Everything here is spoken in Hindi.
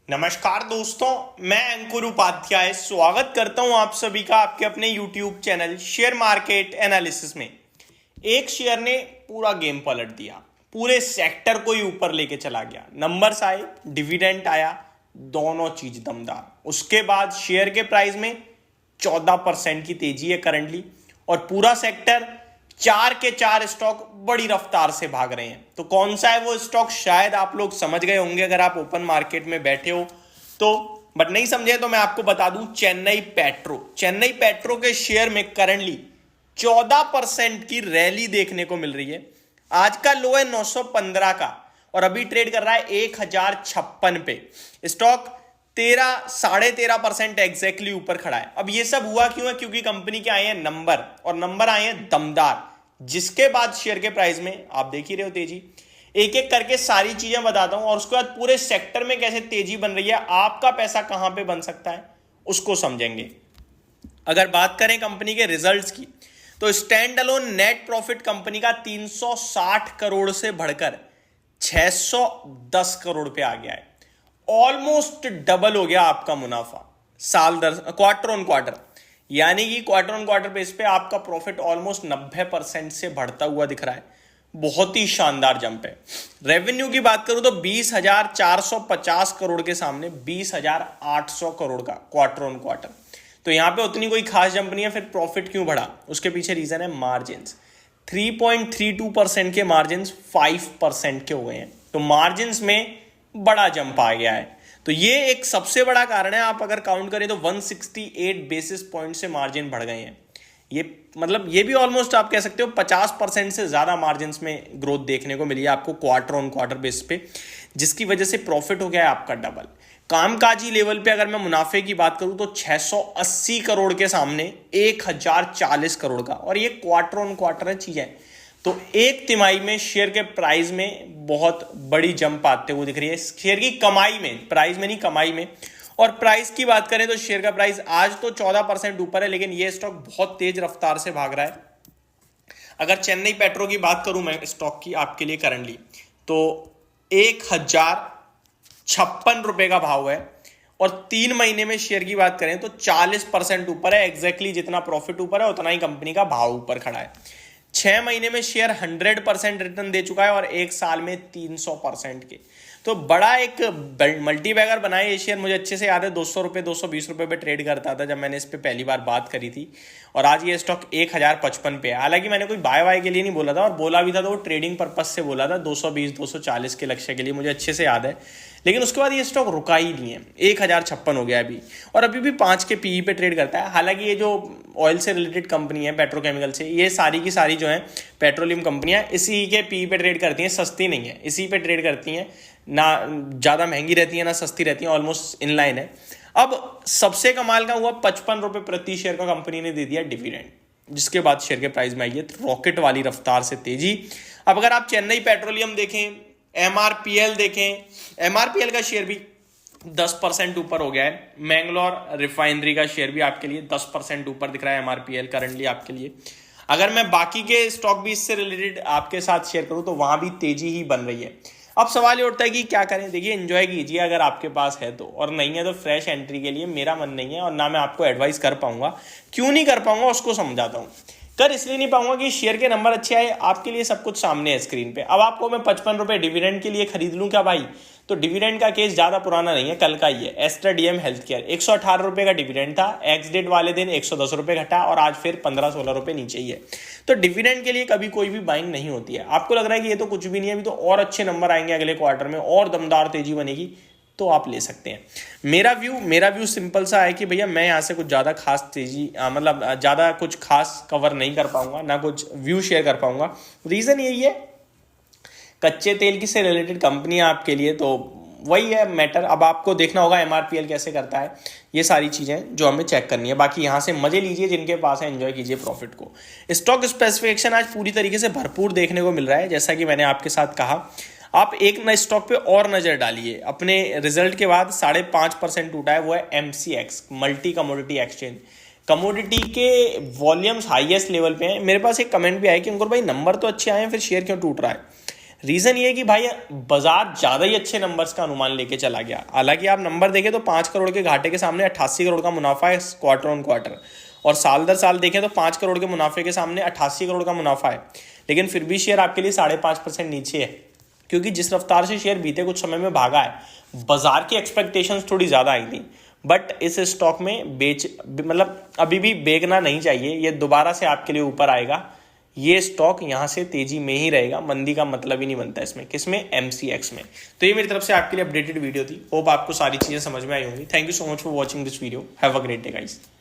नमस्कार दोस्तों, मैं अंकुर उपाध्याय स्वागत करता हूं आप सभी का आपके अपने YouTube channel share market analysis में। एक शेयर ने पूरा गेम पलट दिया, पूरे सेक्टर को ही ऊपर लेके चला गया। नंबर्स आए, डिविडेंड आया, दोनों चीज दमदार। उसके बाद शेयर के प्राइस में 14% की तेजी है करंटली, और पूरा सेक्टर चार के चार स्टॉक बड़ी रफ्तार से भाग रहे हैं। तो कौन सा है वो स्टॉक, शायद आप लोग समझ गए होंगे अगर आप ओपन मार्केट में बैठे हो तो, बट नहीं समझे तो मैं आपको बता दूं, चेन्नई पेट्रो। चेन्नई पेट्रो के शेयर में करंटली 14% की रैली देखने को मिल रही है। आज का लो है 915 का और अभी ट्रेड कर रहा है 1056 पे। स्टॉक 13-13.5% एग्जैक्टली ऊपर खड़ा है। अब ये सब हुआ क्यों है? क्योंकि कंपनी के आए हैं नंबर, और नंबर आए हैं दमदार, जिसके बाद शेयर के प्राइस में आप देख ही रहे हो तेजी। एक एक करके सारी चीजें बताता हूं और उसके बाद पूरे सेक्टर में कैसे तेजी बन रही है, आपका पैसा कहां पे बन सकता है उसको समझेंगे। अगर बात करें कंपनी के रिजल्ट्स की, तो stand alone net profit company का 360 करोड़ से बढ़कर 610 करोड़ पे आ गया है। ऑलमोस्ट डबल हो गया आपका मुनाफा क्वार्टर ऑन क्वार्टर, यानी कि क्वार्टर ऑन क्वार्टर बेस पे आपका प्रॉफिट ऑलमोस्ट 90% से बढ़ता हुआ दिख रहा है। बहुत ही शानदार जंप है। रेवेन्यू की बात करूं तो 20,450 करोड़ के सामने 20,800 करोड़ का क्वार्टर ऑन क्वार्टर। तो यहां पे उतनी कोई खास जंप नहीं है। फिर प्रॉफिट क्यों बढ़ा, उसके पीछे रीजन है मार्जिन। 3.32% के मार्जिन 5% के हो गए हैं, तो मार्जिन में बड़ा जंप आ गया है। तो ये एक सबसे बड़ा कारण है। आप अगर काउंट करें तो 168 बेसिस पॉइंट से मार्जिन बढ़ गए हैं। ये मतलब ये भी ऑलमोस्ट आप कह सकते हो 50% से ज्यादा मार्जिन में ग्रोथ देखने को मिली है आपको क्वार्टर ऑन क्वार्टर बेस पे, जिसकी वजह से प्रॉफिट हो गया है आपका डबल। कामकाजी लेवल पे अगर मैं मुनाफे की बात करूं तो 680 करोड़ के सामने 1040 करोड़ का, और ये क्वार्टर ऑन क्वार्टर है चीजें। तो एक तिमाही में शेयर के प्राइस में बहुत बड़ी जंप आते हुए दिख रही है, शेयर की कमाई में, प्राइस में नहीं कमाई में। और प्राइस की बात करें तो शेयर का प्राइस आज तो 14% ऊपर है, लेकिन ये स्टॉक बहुत तेज रफ्तार से भाग रहा है। अगर चेन्नई पेट्रो की बात करूं मैं स्टॉक की आपके लिए करंटली, तो 1056 रुपए का भाव है, और 3 महीने में शेयर की बात करें तो 40% ऊपर है। एग्जैक्टली जितना प्रॉफिट ऊपर है उतना ही कंपनी का भाव ऊपर खड़ा है। 6 महीने में शेयर 100% रिटर्न दे चुका है, और 1 साल में 300% के। तो बड़ा एक मल्टीबैगर बना है ये शेयर। मुझे अच्छे से याद है 200 रुपये 220 रुपये पे ट्रेड करता था जब मैंने इस पे पहली बार बात करी थी, और आज ये स्टॉक 1055 पे है। हालांकि मैंने कोई बाय वाय के लिए नहीं बोला था, और बोला भी था तो वो ट्रेडिंग पर्पज से बोला था, 220-240 के लक्ष्य के लिए, मुझे अच्छे से याद है। लेकिन उसके बाद ये स्टॉक रुका ही नहीं है, 1056 हो गया अभी, और अभी भी 5 के पीई पे ट्रेड करता है। हालांकि ये जो ऑयल से रिलेटेड कंपनी है, पेट्रोकेमिकल से, ये सारी की सारी जो है पेट्रोलियम कंपनियां इसी के पीई पे ट्रेड करती हैं, सस्ती नहीं है, इसी पे ट्रेड करती हैं, ना ज़्यादा महंगी रहती है ना सस्ती रहती है, ऑलमोस्ट इनलाइन है। अब सबसे कमाल का हुआ 55 रुपये प्रति शेयर का कंपनी ने दे दिया डिविडेंड, जिसके बाद शेयर के प्राइस में आई है रॉकेट वाली रफ्तार से तेजी। अब अगर आप चेन्नई पेट्रोलियम देखें, एमआरपीएल देखें, एमआरपीएल का शेयर भी 10% ऊपर हो गया है। मैंगलोर रिफाइनरी का शेयर भी आपके लिए 10% ऊपर दिख रहा है एमआरपीएल करंटली आपके लिए। अगर मैं बाकी के स्टॉक भी इससे रिलेटेड आपके साथ शेयर करूं तो वहां भी तेजी ही बन रही है। अब सवाल ये उठता है कि क्या करें। देखिए, एंजॉय कीजिए अगर आपके पास है तो, और नहीं है तो फ्रेश एंट्री के लिए मेरा मन नहीं है, और ना मैं आपको एडवाइस कर पाऊंगा। क्यों नहीं कर पाऊंगा उसको समझाता हूं। कर इसलिए नहीं पाऊंगा कि शेयर के नंबर अच्छे आए, आपके लिए सब कुछ सामने है स्क्रीन पे। अब आपको मैं 55 रुपए डिविडेंड के लिए खरीद लूं क्या भाई? तो डिविडेंड का केस ज्यादा पुराना नहीं है, कल का ही है। एस्ट्रा डीएम हेल्थ केयर 118 रुपए का डिविडेंड था, एक्स डेट वाले दिन 110 रुपए घटा, और आज फिर 15-16 रुपए नीचे ही है। तो डिविडेंड के लिए कभी कोई भी बाइंग नहीं होती है। आपको लग रहा है कि ये तो कुछ भी नहीं है, अभी तो और अच्छे नंबर आएंगे अगले क्वार्टर में, और दमदार तेजी बनेगी, तो आप ले सकते हैं। मेरा व्यू सिंपल सा है कि भैया मैं यहाँ से कुछ ज़्यादा खास तेजी मतलब ज़्यादा कुछ खास कवर नहीं कर पाऊंगा, ना कुछ व्यू शेयर कर पाऊंगा। रीज़न यही है, कच्चे तेल की से रिलेटेड कंपनी है आपके लिए, तो वही है मैटर। अब आपको देखना होगा एमआरपीएल कैसे करता है, ये सारी चीज़ें जो हमें चेक करनी है। बाकी यहाँ से मजे लीजिए, जिनके पास है एंजॉय कीजिए प्रॉफिट को। स्टॉक स्पेसिफिकेशन आज पूरी तरीके से भरपूर देखने को मिल रहा है। जैसा कि मैंने आपके साथ कहा, आप एक नए स्टॉक पे और नजर डालिए। अपने रिजल्ट के बाद 5.5% टूटा है, वो है MCX, multi commodity exchange. Commodity के वॉल्यूम्स हाईएस्ट लेवल पे हैं। मेरे पास एक कमेंट भी आया कि अंकुर भाई नंबर तो अच्छे आए हैं, फिर शेयर क्यों टूट रहा है? रीजन ये है कि भाई बाजार ज्यादा ही अच्छे नंबर्स का अनुमान लेके चला गया। हालांकि आप नंबर देखें तो 5 करोड़ के घाटे के सामने 88 करोड़ का मुनाफा है क्वार्टर ऑन क्वार्टर, और साल दर साल देखें तो 5 करोड़ के मुनाफे के सामने 88 करोड़ का मुनाफा है। लेकिन फिर भी शेयर आपके लिए 5.5% नीचे है, क्योंकि जिस रफ्तार से शेयर बीते कुछ समय में भागा है, बाजार की एक्सपेक्टेशंस थोड़ी ज्यादा आई थी। बट इस स्टॉक में मतलब अभी भी बेचना नहीं चाहिए, ये दोबारा से आपके लिए ऊपर आएगा। ये स्टॉक यहां से तेजी में ही रहेगा, मंदी का मतलब ही नहीं बनता इसमें। किसमें? MCX में। तो ये मेरी तरफ से आपके लिए अपडेटेड वीडियो थी। होप आपको सारी चीजें समझ में आई होंगी। Thank you so much for watching this video. Have a great day guys.